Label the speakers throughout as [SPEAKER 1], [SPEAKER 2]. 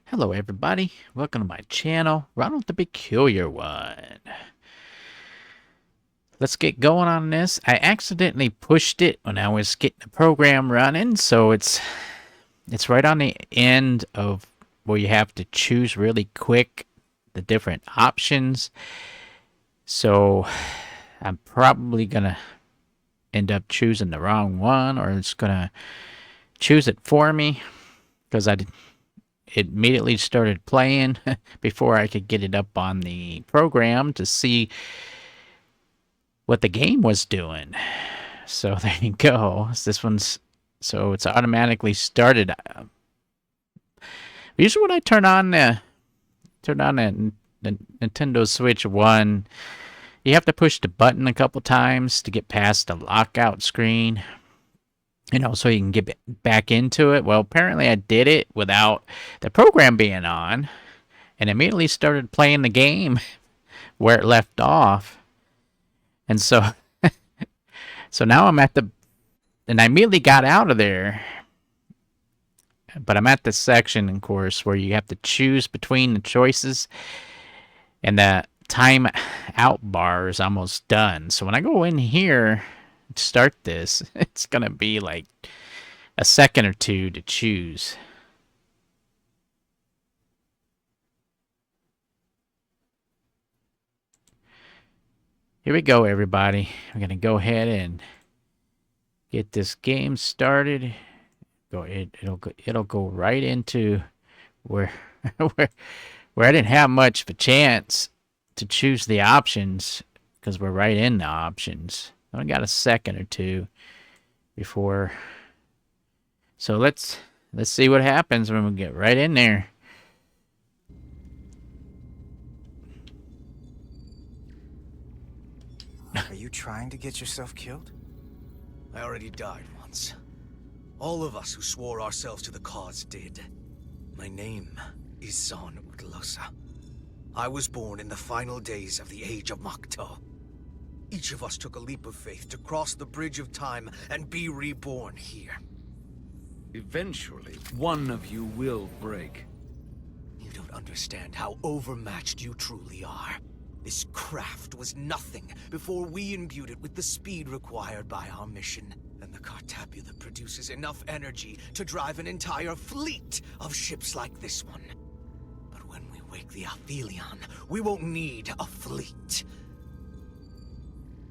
[SPEAKER 1] Hello everybody, welcome to my channel, Ronald the Peculiar One. Let's get going on this. I accidentally pushed it when I was getting the program running, so it's right on the end of where you have to choose really quick the different options. So I'm probably gonna end up choosing the wrong one, or it's gonna choose it for me because it immediately started playing before I could get it up on the program to see what the game was doing. So there you go. This one's so it's automatically started. Usually when I turn on the Nintendo Switch One, you have to push the button a couple times to get past the lockout screen. So you can get back into it. Well, apparently I did it without the program being on, and immediately started playing the game where it left off. And so now and I immediately got out of there. But I'm at the section, of course, where you have to choose between the choices, and the time out bar is almost done. So when I go in here to start this, it's gonna be like a second or two to choose. Here we go, everybody. I'm gonna go ahead and get this game started. It'll go right into where where I didn't have much of a chance to choose the options because we're right in the options. I only got a second or two before. So let's see what happens when we get right in there.
[SPEAKER 2] Are you trying to get yourself killed?
[SPEAKER 3] I already died once. All of us who swore ourselves to the cause did. My name is Zon Utlosa. I was born in the final days of the Age of Makto. Each of us took a leap of faith to cross the bridge of time and be reborn here.
[SPEAKER 4] Eventually, one of you will break.
[SPEAKER 3] You don't understand how overmatched you truly are. This craft was nothing before we imbued it with the speed required by our mission. And the Cartabula produces enough energy to drive an entire fleet of ships like this one. But when we wake the Aphelion, we won't need a fleet.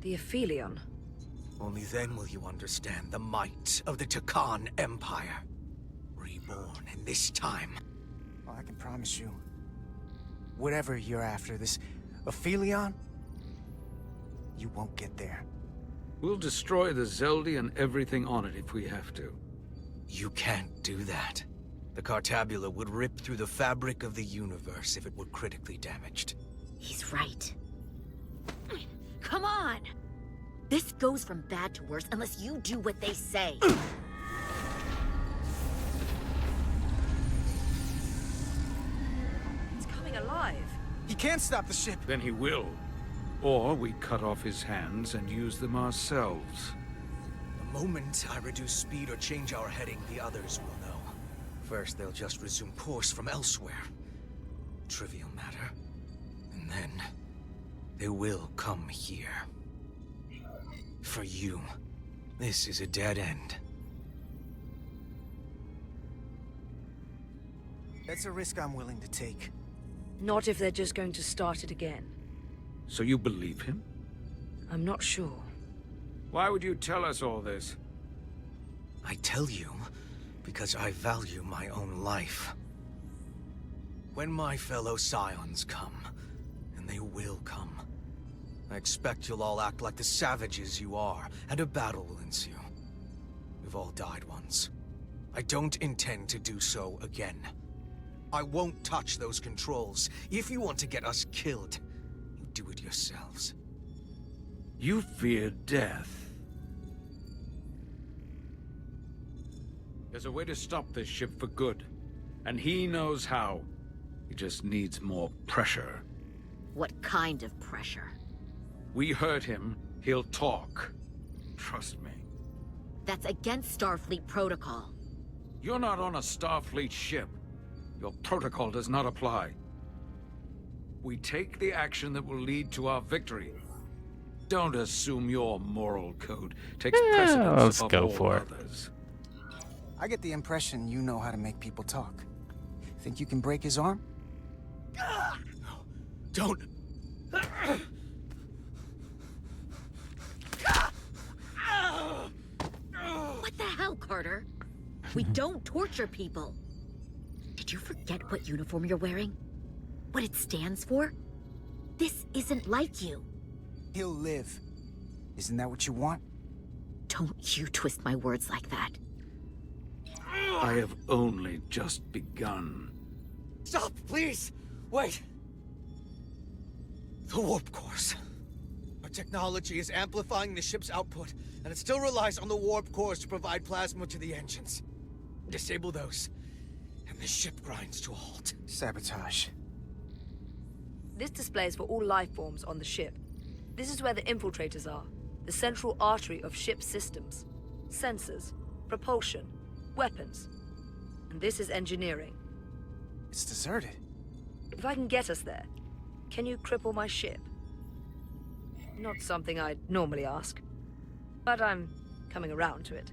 [SPEAKER 5] The Aphelion?
[SPEAKER 3] Only then will you understand the might of the Takan Empire. Reborn in this time.
[SPEAKER 2] Well, I can promise you, whatever you're after, this Aphelion, you won't get there.
[SPEAKER 4] We'll destroy the Zeldi and everything on it if we have to.
[SPEAKER 3] You can't do that. The Cartabula would rip through the fabric of the universe if it were critically damaged.
[SPEAKER 5] He's right. Come on! This goes from bad to worse unless you do what they say. It's coming alive.
[SPEAKER 2] He can't stop the ship.
[SPEAKER 4] Then he will. Or we cut off his hands and use them ourselves.
[SPEAKER 3] The moment I reduce speed or change our heading, the others will know. First, they'll just resume course from elsewhere. Trivial matter. And then, they will come here. For you, this is a dead end.
[SPEAKER 2] That's a risk I'm willing to take.
[SPEAKER 5] Not if they're just going to start it again.
[SPEAKER 4] So you believe him?
[SPEAKER 5] I'm not sure.
[SPEAKER 4] Why would you tell us all this?
[SPEAKER 3] I tell you because I value my own life. When my fellow Scions come, and they will come, I expect you'll all act like the savages you are, and a battle will ensue. We've all died once. I don't intend to do so again. I won't touch those controls. If you want to get us killed, you do it yourselves.
[SPEAKER 4] You fear death. There's a way to stop this ship for good, and he knows how. He just needs more pressure.
[SPEAKER 5] What kind of pressure?
[SPEAKER 4] We hurt him, he'll talk. Trust me.
[SPEAKER 5] That's against Starfleet protocol.
[SPEAKER 4] You're not on a Starfleet ship. Your protocol does not apply. We take the action that will lead to our victory. Don't assume your moral code takes precedence
[SPEAKER 1] let's
[SPEAKER 4] above
[SPEAKER 1] go
[SPEAKER 4] all
[SPEAKER 1] for it.
[SPEAKER 4] others.
[SPEAKER 2] I get the impression you know how to make people talk. Think you can break his arm?
[SPEAKER 3] Don't.
[SPEAKER 5] What the hell, Carter? We don't torture people. Did you forget what uniform you're wearing? What it stands for? This isn't like you.
[SPEAKER 2] He'll live. Isn't that what you want?
[SPEAKER 5] Don't you twist my words like that.
[SPEAKER 4] I have only just begun.
[SPEAKER 3] Stop, please! Wait! The warp cores. Our technology is amplifying the ship's output, and it still relies on the warp cores to provide plasma to the engines. Disable those, and the ship grinds to a halt.
[SPEAKER 2] Sabotage.
[SPEAKER 6] This display is for all life forms on the ship. This is where the infiltrators are, the central artery of ship systems. Sensors, propulsion, weapons. And this is engineering.
[SPEAKER 2] It's deserted.
[SPEAKER 6] If I can get us there, can you cripple my ship? Not something I'd normally ask, but I'm coming around to it.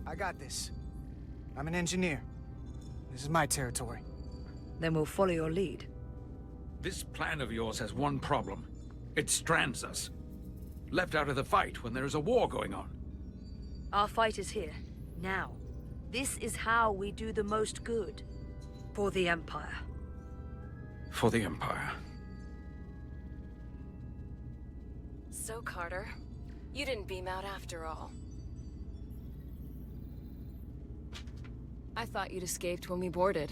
[SPEAKER 2] I got this. I'm an engineer. This is my territory.
[SPEAKER 6] Then we'll follow your lead.
[SPEAKER 4] This plan of yours has one problem. It strands us. Left out of the fight when there is a war going on.
[SPEAKER 6] Our fight is here, now. This is how we do the most good. For the Empire.
[SPEAKER 4] For the Empire.
[SPEAKER 7] So, Carter, you didn't beam out after all. I thought you'd escaped when we boarded.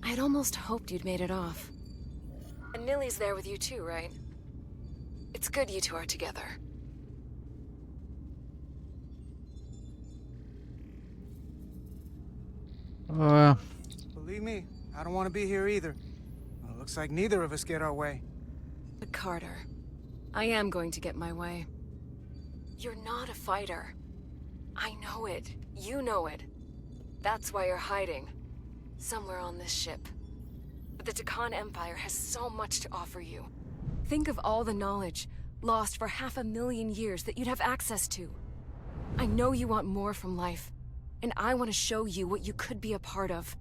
[SPEAKER 7] I'd almost hoped you'd made it off. And Nilly's there with you too, right? It's good you two are together.
[SPEAKER 2] Believe me, I don't want to be here either. Well, it looks like neither of us get our way.
[SPEAKER 7] But Carter, I am going to get my way. You're not a fighter. I know it. You know it. That's why you're hiding. Somewhere on this ship. But the Takan Empire has so much to offer you. Think of all the knowledge lost for 500,000 years that you'd have access to. I know you want more from life, and I want to show you what you could be a part of.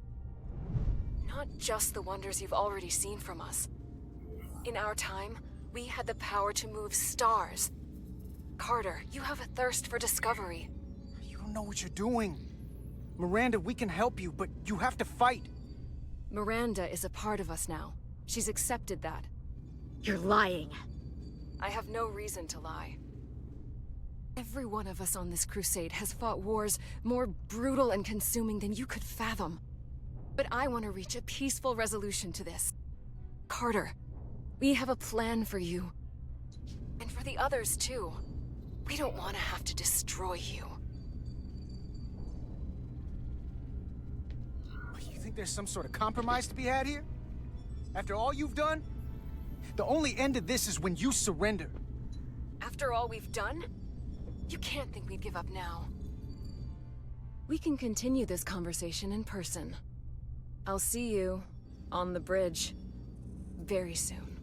[SPEAKER 7] Not just the wonders you've already seen from us. In our time, we had the power to move stars. Carter, you have a thirst for discovery.
[SPEAKER 2] You don't know what you're doing. Miranda, we can help you, but you have to fight.
[SPEAKER 7] Miranda is a part of us now. She's accepted that.
[SPEAKER 5] You're lying.
[SPEAKER 7] I have no reason to lie. Every one of us on this crusade has fought wars more brutal and consuming than you could fathom. But I want to reach a peaceful resolution to this. Carter, we have a plan for you. And for the others, too. We don't want to have to destroy you.
[SPEAKER 2] You think there's some sort of compromise to be had here? After all you've done? The only end of this is when you surrender.
[SPEAKER 7] After all we've done? You can't think we'd give up now. We can continue this conversation in person. I'll see you on the bridge very soon.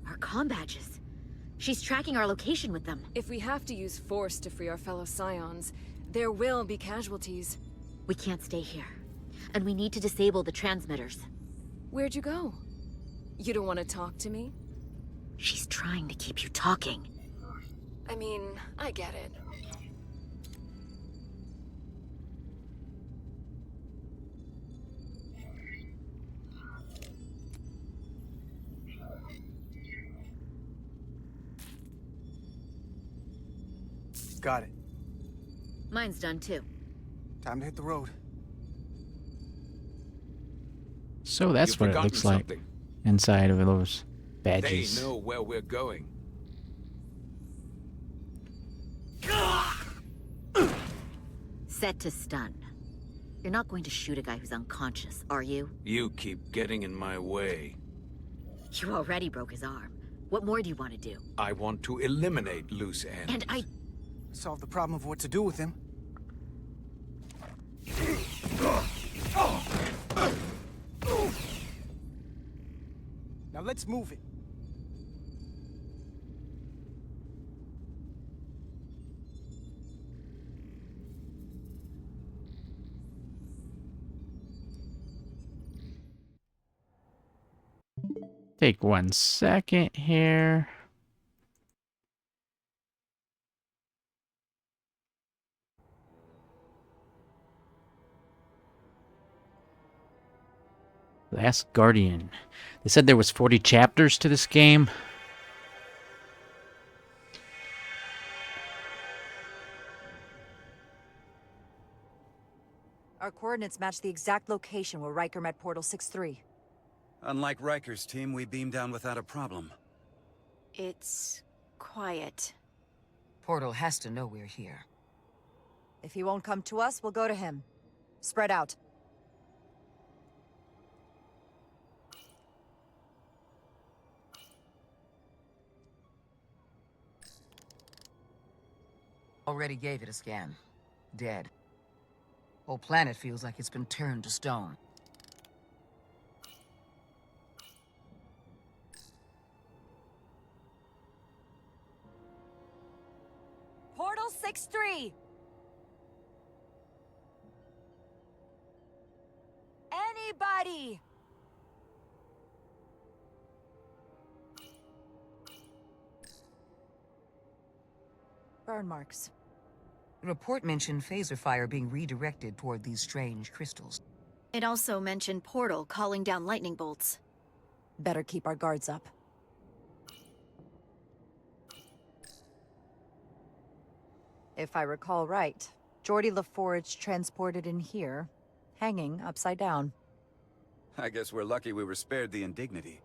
[SPEAKER 5] Our comm badges. She's tracking our location with them.
[SPEAKER 7] If we have to use force to free our fellow Scions, there will be casualties.
[SPEAKER 5] We can't stay here. And we need to disable the transmitters.
[SPEAKER 7] Where'd you go? You don't want to talk to me?
[SPEAKER 5] She's trying to keep you talking.
[SPEAKER 7] I mean, I get it.
[SPEAKER 2] Got it.
[SPEAKER 5] Mine's done too.
[SPEAKER 2] Time to hit the road.
[SPEAKER 1] So that's
[SPEAKER 4] You've
[SPEAKER 1] what it
[SPEAKER 4] forgotten
[SPEAKER 1] looks like
[SPEAKER 4] something.
[SPEAKER 1] inside of those
[SPEAKER 4] They
[SPEAKER 1] badges.
[SPEAKER 4] know where we're going.
[SPEAKER 5] Set to stun. You're not going to shoot a guy who's unconscious, are you?
[SPEAKER 4] You keep getting in my way.
[SPEAKER 5] You already broke his arm. What more do you want to do?
[SPEAKER 4] I want to eliminate loose ends.
[SPEAKER 5] And I...
[SPEAKER 2] Solve the problem of what to do with him. Now let's move it.
[SPEAKER 1] Take 1 second here. Last Guardian. They said there was 40 chapters to this game.
[SPEAKER 8] Our coordinates match the exact location where Riker met Portal 6-3.
[SPEAKER 9] Unlike Riker's team, we beamed down without a problem.
[SPEAKER 10] It's quiet.
[SPEAKER 11] Portal has to know we're here.
[SPEAKER 8] If he won't come to us, we'll go to him. Spread out.
[SPEAKER 11] Already gave it a scan. Dead. Whole planet feels like it's been turned to stone.
[SPEAKER 8] Portal 6-3! Anybody! Burn marks.
[SPEAKER 11] The report mentioned phaser fire being redirected toward these strange crystals.
[SPEAKER 10] It also mentioned Portal calling down lightning bolts.
[SPEAKER 8] Better keep our guards up. If I recall right, Geordi LaForge transported in here, hanging upside down.
[SPEAKER 9] I guess we're lucky we were spared the indignity.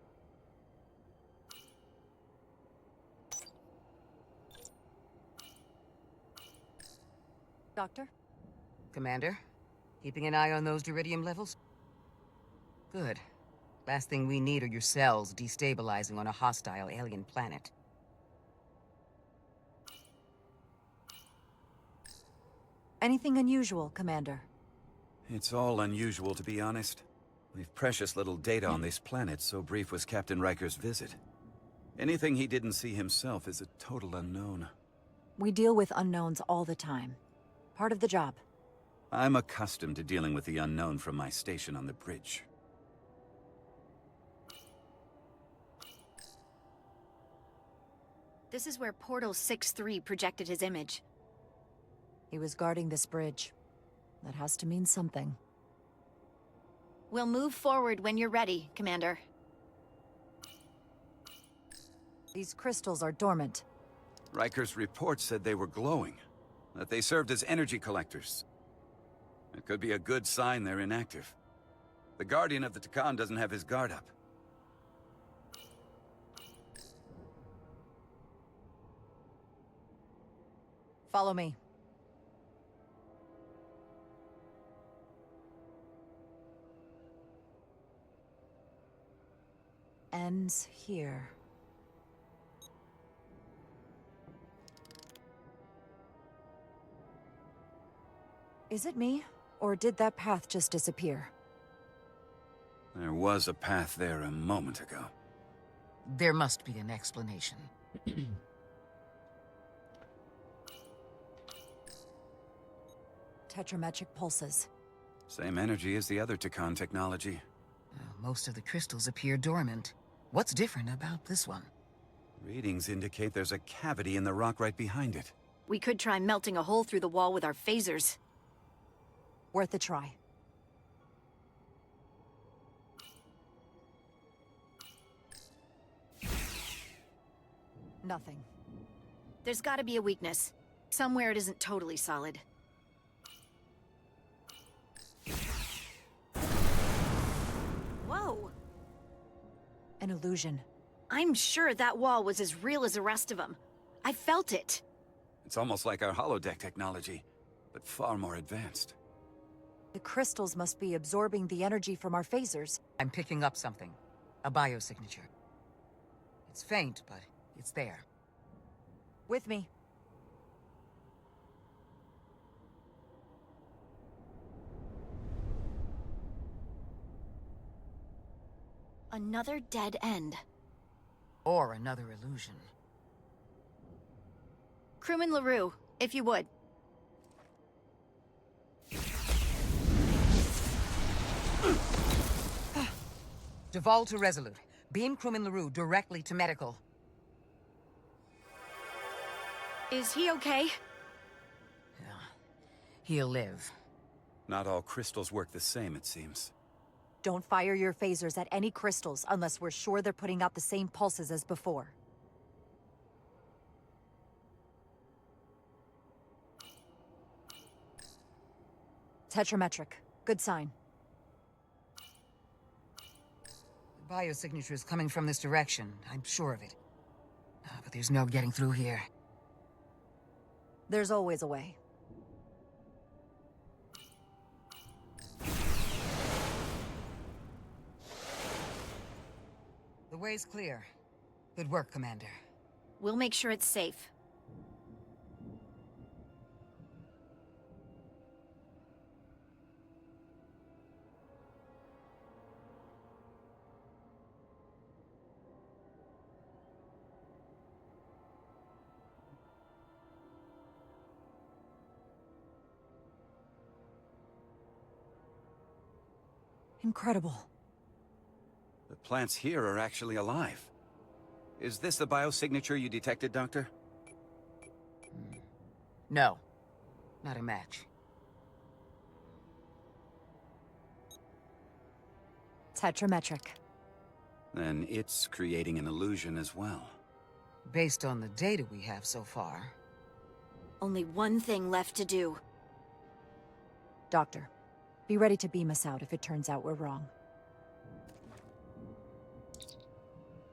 [SPEAKER 8] Doctor?
[SPEAKER 11] Commander, keeping an eye on those duridium levels? Good. Last thing we need are your cells destabilizing on a hostile alien planet.
[SPEAKER 8] Anything unusual, Commander?
[SPEAKER 9] It's all unusual, to be honest. We've precious little data on this planet, so brief was Captain Riker's visit. Anything he didn't see himself is a total unknown.
[SPEAKER 8] We deal with unknowns all the time. Part of the job.
[SPEAKER 9] I'm accustomed to dealing with the unknown from my station on the bridge.
[SPEAKER 10] This is where Portal 6-3 projected his image.
[SPEAKER 8] He was guarding this bridge. That has to mean something.
[SPEAKER 10] We'll move forward when you're ready, Commander.
[SPEAKER 8] These crystals are dormant.
[SPEAKER 9] Riker's report said they were glowing, that they served as energy collectors. It could be a good sign they're inactive. The Guardian of the Takan doesn't have his guard up.
[SPEAKER 8] Follow me. Ends here. Is it me, or did that path just disappear?
[SPEAKER 9] There was a path there a moment ago.
[SPEAKER 11] There must be an explanation.
[SPEAKER 8] Tetrametric pulses.
[SPEAKER 9] Same energy as the other Takan technology.
[SPEAKER 11] Most of the crystals appear dormant. What's different about this one?
[SPEAKER 9] Readings indicate there's a cavity in the rock right behind it.
[SPEAKER 10] We could try melting a hole through the wall with our phasers.
[SPEAKER 8] Worth a try. Nothing.
[SPEAKER 10] There's gotta be a weakness. Somewhere it isn't totally solid. Whoa!
[SPEAKER 8] An illusion.
[SPEAKER 10] I'm sure that wall was as real as the rest of them. I felt it.
[SPEAKER 9] It's almost like our holodeck technology, but far more advanced.
[SPEAKER 8] The crystals must be absorbing the energy from our phasers.
[SPEAKER 11] I'm picking up something. A biosignature. It's faint, but it's there.
[SPEAKER 8] With me.
[SPEAKER 10] Another dead end.
[SPEAKER 11] Or another illusion.
[SPEAKER 10] Crewman LaRue, if you would.
[SPEAKER 11] Duval to Resolute. Beam crewman LaRue directly to medical.
[SPEAKER 10] Is he okay?
[SPEAKER 11] He'll live.
[SPEAKER 9] Not all crystals work the same, it seems.
[SPEAKER 8] Don't fire your phasers at any crystals unless we're sure they're putting out the same pulses as before. Tetrametric. Good sign.
[SPEAKER 11] The biosignature is coming from this direction. I'm sure of it. But there's no getting through here.
[SPEAKER 8] There's always a way.
[SPEAKER 11] The way's clear. Good work, Commander.
[SPEAKER 10] We'll make sure it's safe.
[SPEAKER 8] Incredible.
[SPEAKER 9] The plants here are actually alive. Is this the biosignature you detected, Doctor?
[SPEAKER 11] No. Not a match.
[SPEAKER 8] Tetrametric.
[SPEAKER 9] Then it's creating an illusion as well.
[SPEAKER 11] Based on the data we have so far.
[SPEAKER 10] Only one thing left to do.
[SPEAKER 8] Doctor, be ready to beam us out if it turns out we're wrong.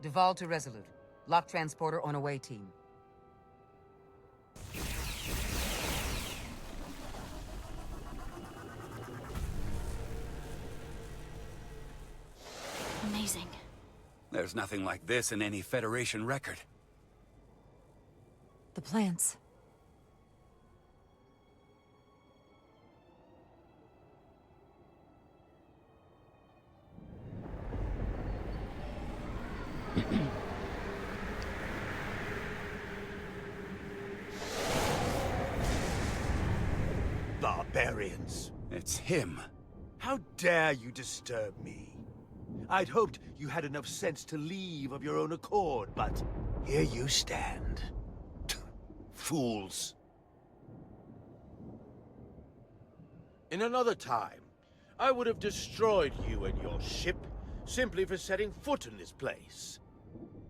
[SPEAKER 11] Duval to Resolute. Lock transporter on away team.
[SPEAKER 10] Amazing.
[SPEAKER 9] There's nothing like this in any Federation record.
[SPEAKER 8] The plants.
[SPEAKER 12] Barbarians.
[SPEAKER 9] It's him.
[SPEAKER 12] How dare you disturb me? I'd hoped you had enough sense to leave of your own accord, but here you stand. Fools. In another time, I would have destroyed you and your ship simply for setting foot in this place.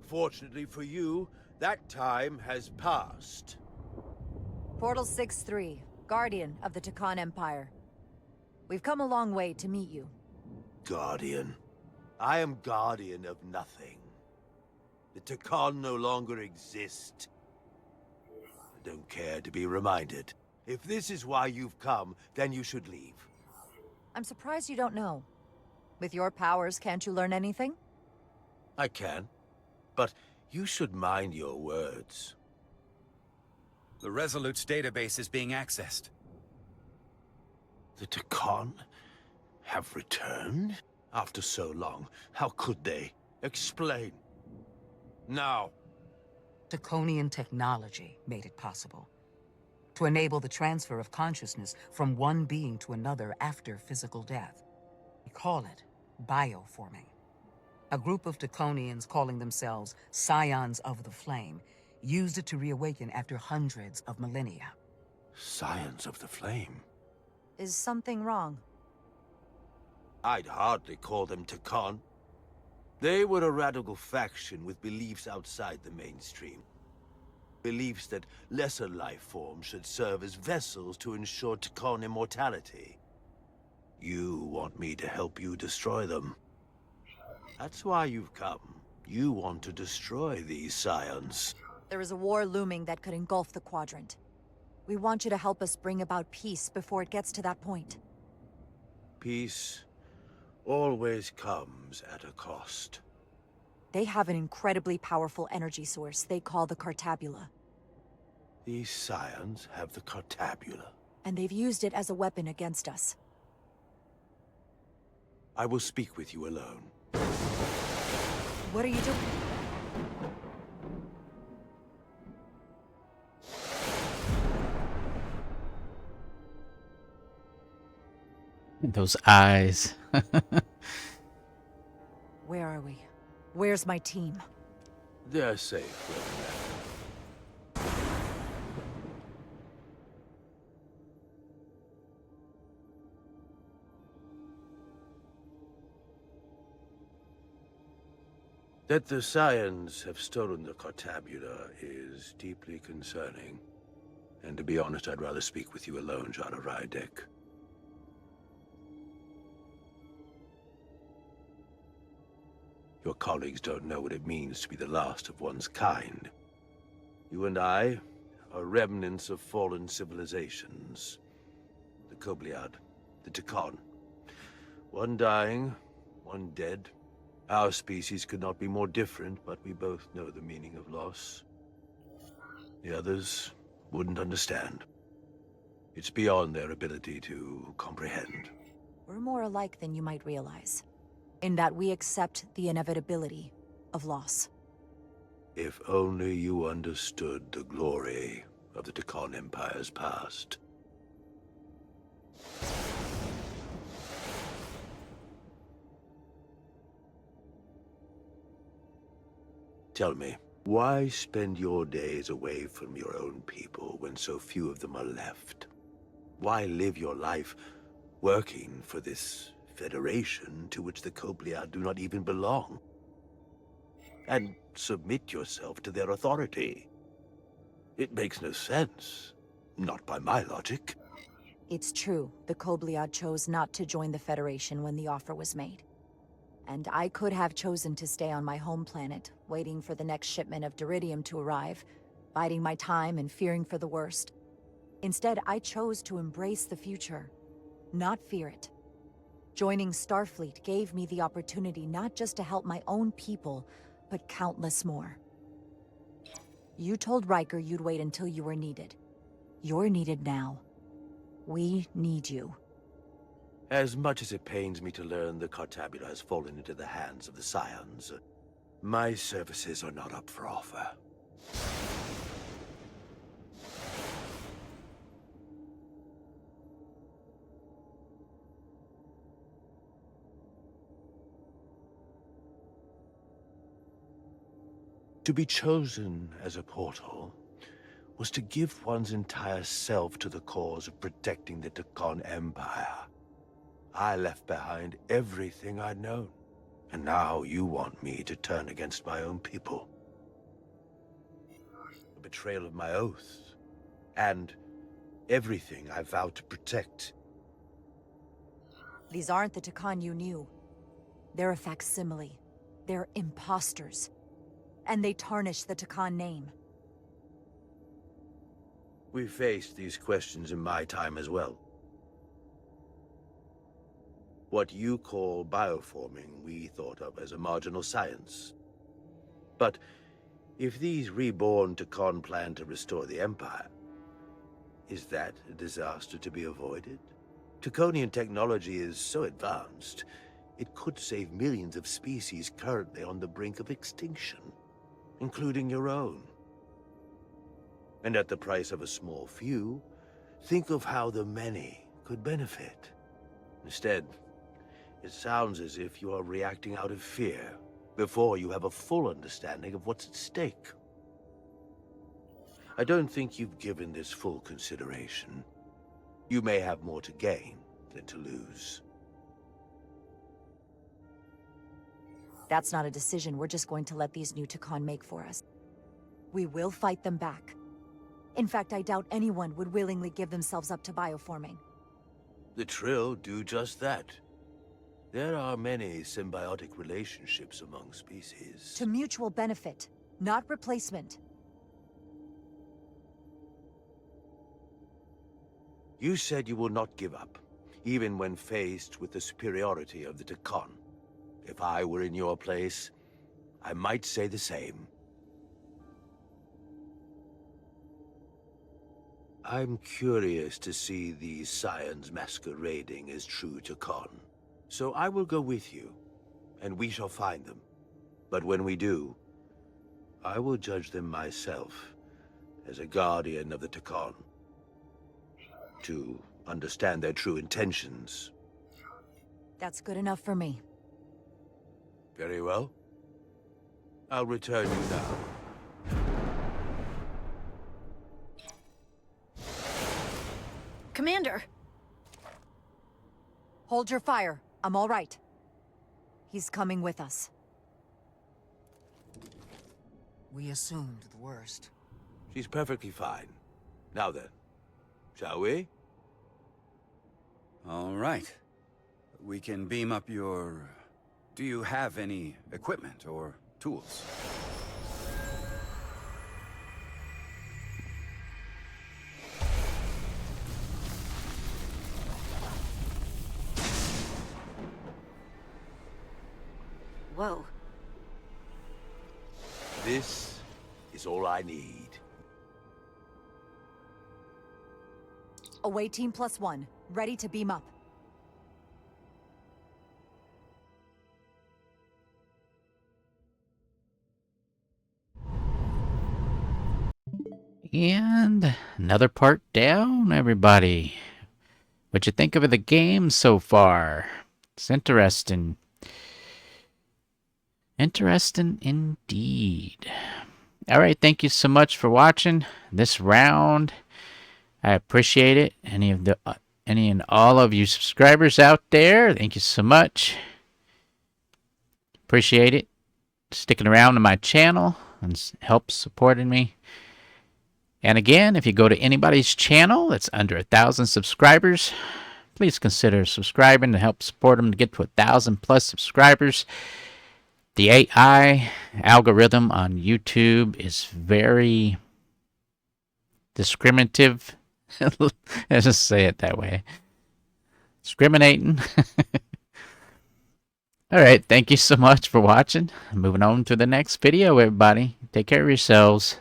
[SPEAKER 12] Fortunately for you, that time has passed.
[SPEAKER 8] Portal 6-3, Guardian of the Takan Empire. We've come a long way to meet you.
[SPEAKER 12] Guardian. I am guardian of nothing. The Takan no longer exist. I don't care to be reminded. If this is why you've come, then you should leave.
[SPEAKER 8] I'm surprised you don't know. With your powers, can't you learn anything?
[SPEAKER 12] I can. But you should mind your words.
[SPEAKER 9] The Resolute's database is being accessed.
[SPEAKER 12] The Takan have returned? After so long, how could they? Explain. Now.
[SPEAKER 11] Taconian technology made it possible. To enable the transfer of consciousness from one being to another after physical death. We call it bioforming. A group of Taconians calling themselves Scions of the Flame used it to reawaken after hundreds of millennia.
[SPEAKER 12] Scions of the Flame?
[SPEAKER 8] Is something wrong?
[SPEAKER 12] I'd hardly call them Takan. They were a radical faction with beliefs outside the mainstream. Beliefs that lesser life forms should serve as vessels to ensure Takan immortality. You want me to help you destroy them. That's why you've come. You want to destroy these Scions.
[SPEAKER 8] There is a war looming that could engulf the Quadrant. We want you to help us bring about peace before it gets to that point.
[SPEAKER 12] Peace always comes at a cost.
[SPEAKER 8] They have an incredibly powerful energy source they call the Cartabula.
[SPEAKER 12] These Scions have the Cartabula.
[SPEAKER 8] And they've used it as a weapon against us.
[SPEAKER 12] I will speak with you alone.
[SPEAKER 8] What are you doing?
[SPEAKER 1] Those eyes.
[SPEAKER 8] Where are we? Where's my team?
[SPEAKER 12] They're safe where That the Scions have stolen the Cartabula is deeply concerning. And to be honest, I'd rather speak with you alone, Jana Rydek. Your colleagues don't know what it means to be the last of one's kind. You and I are remnants of fallen civilizations. The Kobliad, the Tekon. One dying, one dead. Our species could not be more different, but we both know the meaning of loss. The others wouldn't understand. It's beyond their ability to comprehend.
[SPEAKER 8] We're more alike than you might realize, in that we accept the inevitability of loss.
[SPEAKER 12] If only you understood the glory of the Tekon Empire's past. Tell me, why spend your days away from your own people when so few of them are left? Why live your life working for this federation to which the Kobliad do not even belong? And submit yourself to their authority? It makes no sense. Not by my logic.
[SPEAKER 8] It's true, the Kobliad chose not to join the Federation when the offer was made. And I could have chosen to stay on my home planet, waiting for the next shipment of Diridium to arrive, biding my time and fearing for the worst. Instead, I chose to embrace the future, not fear it. Joining Starfleet gave me the opportunity not just to help my own people, but countless more. You told Riker you'd wait until you were needed. You're needed now. We need you.
[SPEAKER 12] As much as it pains me to learn the Cartabula has fallen into the hands of the Scions, my services are not up for offer. To be chosen as a portal was to give one's entire self to the cause of protecting the Tekon Empire. I left behind everything I'd known, and now you want me to turn against my own people. A betrayal of my oath, and everything I vowed to protect.
[SPEAKER 8] These aren't the Tekon you knew. They're a facsimile. They're imposters. And they tarnish the Tekon name.
[SPEAKER 12] We faced these questions in my time as well. What you call bioforming, we thought of as a marginal science. But if these reborn Tekon plan to restore the Empire, is that a disaster to be avoided? Tekonian technology is so advanced, it could save millions of species currently on the brink of extinction, including your own. And at the price of a small few, think of how the many could benefit. Instead, it sounds as if you are reacting out of fear, before you have a full understanding of what's at stake. I don't think you've given this full consideration. You may have more to gain than to lose.
[SPEAKER 8] That's not a decision we're just going to let these new Tekon make for us. We will fight them back. In fact, I doubt anyone would willingly give themselves up to bioforming.
[SPEAKER 12] The Trill do just that. There are many symbiotic relationships among species.
[SPEAKER 8] To mutual benefit, not replacement.
[SPEAKER 12] You said you will not give up, even when faced with the superiority of the Tekon. If I were in your place, I might say the same. I'm curious to see these Scions masquerading as true Tekon. So I will go with you, and we shall find them. But when we do, I will judge them myself as a guardian of the Takan, to understand their true intentions.
[SPEAKER 8] That's good enough for me.
[SPEAKER 12] Very well. I'll return you now.
[SPEAKER 10] Commander!
[SPEAKER 8] Hold your fire. I'm all right. He's coming with us.
[SPEAKER 11] We assumed the worst.
[SPEAKER 12] She's perfectly fine. Now then, shall we?
[SPEAKER 9] All right. We can beam up your... Do you have any equipment or tools?
[SPEAKER 10] Whoa.
[SPEAKER 12] This is all I need.
[SPEAKER 8] Away team +1. Ready to beam up.
[SPEAKER 1] And another part down, everybody. What you think of the game so far? It's interesting. Interesting indeed. Alright, thank you so much for watching this round. I appreciate it. Any and all of you subscribers out there, thank you so much. Appreciate it. Sticking around to my channel and help supporting me. And again, if you go to anybody's channel that's under 1,000 subscribers, please consider subscribing to help support them to get to 1,000+ subscribers. The AI algorithm on YouTube is very discriminative. Let's just say it that way. Discriminating. Alright, thank you so much for watching. Moving on to the next video, everybody. Take care of yourselves.